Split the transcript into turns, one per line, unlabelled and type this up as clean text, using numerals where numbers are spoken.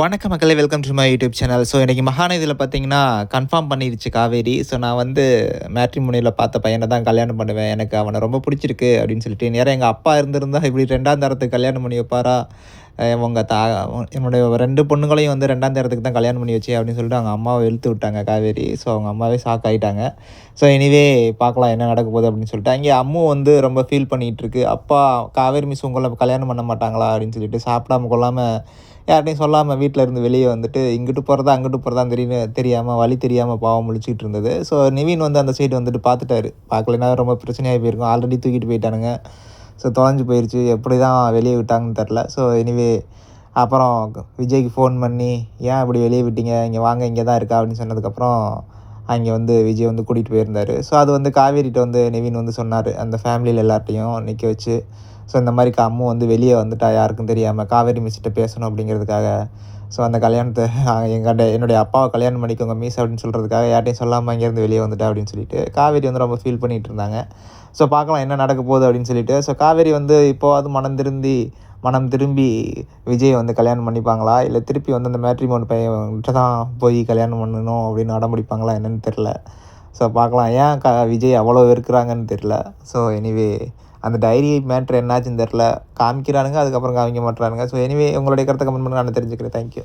வணக்கம் மக்களே, welcome to my YouTube channel. So இன்றைக்கி மகாநதியில் பார்த்தீங்கன்னா கன்ஃபார்ம் பண்ணிடுச்சு காவேரி. ஸோ நான் வந்து மேட்ரிமோனியில் பார்த்த பையனை தான் கல்யாணம் பண்ணுவேன், எனக்கு அவனை ரொம்ப பிடிச்சிருக்கு அப்படின்னு சொல்லிட்டு. நேரம் எங்கள் அப்பா இருந்திருந்தா இப்படி 2ஆம் தரத்துக்கு கல்யாணம் பண்ணி வைப்பாரா, உங்கள் என்னுடைய 2 பொண்ணுங்களையும் வந்து 2ஆம் தரத்துக்கு தான் கல்யாணம் பண்ணி வச்சு அப்படின்னு சொல்லிட்டு அவங்க அம்மாவை இழுத்து விட்டாங்க காவேரி. ஸோ அவங்க அம்மாவே ஷாக் ஆகிட்டாங்க. ஸோ எனிவே பார்க்கலாம் என்ன நடக்க போகுது அப்படின்னு சொல்லிட்டு. அங்கே அம்மு வந்து ரொம்ப ஃபீல் பண்ணிகிட்டு இருக்கு. அப்பா காவேரி மிஸ் உங்களை கல்யாணம் பண்ண மாட்டாங்களா அப்படின்னு சொல்லிட்டு சாப்பிடாம கொள்ளாமல் யார்ட்டையும் சொல்லாமல் வீட்டில் இருந்து வெளியே வந்துட்டு இங்கிட்டு போகிறதா அங்கிட்டு போகிறதா தெரியாமல் வழி தெரியாமல் பாவம் முழிச்சிட்டு இருந்தது. ஸோ நிவின் வந்து அந்த சைடு வந்துட்டு பார்த்துட்டாரு. பார்க்கலனா ரொம்ப பிரச்சனையாக போயிருக்கும். ஆல்ரெடி தூக்கிட்டு போயிட்டானுங்க. ஸோ தொலைஞ்சு போயிடுச்சு. எப்படி தான் வெளியே விட்டாங்கன்னு தெரில. ஸோ எனிவே அப்புறம் விஜய்க்கு ஃபோன் பண்ணி ஏன் இப்படி வெளியே விட்டீங்க, இங்கே வாங்க இங்கே தான் இருக்கா அப்படின்னு சொன்னதுக்கப்புறம் அங்கே வந்து விஜய் வந்து கூட்டிகிட்டு போயிருந்தார். ஸோ அது வந்து காவேரிட்ட வந்து நிவின் வந்து சொன்னார், அந்த ஃபேமிலியில் எல்லார்ட்டையும் நிற்க வச்சு. ஸோ இந்த மாதிரி அம்மு வந்து வெளியே வந்துட்டா யாருக்கும் தெரியாமல் காவேரி மிஸ்கிட்ட பேசணும் அப்படிங்கிறதுக்காக. ஸோ அந்த கல்யாணத்தை என்னுடைய அப்பாவை கல்யாணம் பண்ணிக்கோங்க மிஸ் அப்படின்னு சொல்கிறதுக்காக யார்ட்டையும் சொல்லாமல் இங்கேருந்து வெளியே வந்துட்டா அப்படின்னு சொல்லிட்டு காவேரி வந்து ரொம்ப ஃபீல் பண்ணிகிட்டு இருந்தாங்க. ஸோ பார்க்கலாம் என்ன நடக்க போகுது அப்படின்னு சொல்லிட்டு. ஸோ காவேரி வந்து இப்போவாது மனம் திரும்பி விஜயை வந்து கல்யாணம் பண்ணிப்பாங்களா, இல்லை திருப்பி வந்து அந்த மேட்ரிமோனி பையன்கிட்ட தான் போய் கல்யாணம் பண்ணணும் அப்படின்னு அடம்பிடிப்பாங்களா என்னன்னு தெரில. ஸோ பார்க்கலாம். ஏன் விஜய் அவ்வளோ வெறுக்கிறாங்கன்னு தெரில. ஸோ எனிவே அந்த டைரி மேட்ரு என்னாச்சுன்னு தெரில. காமிக்கிறானுங்க, அதுக்கப்புறம் காமிக்க மாட்றானுங்க. ஸோ எனிவே உங்களுடைய கருத்தை கமெண்ட் பண்ணுங்க, நான் தெரிஞ்சுக்கிறேன். தேங்க்யூ.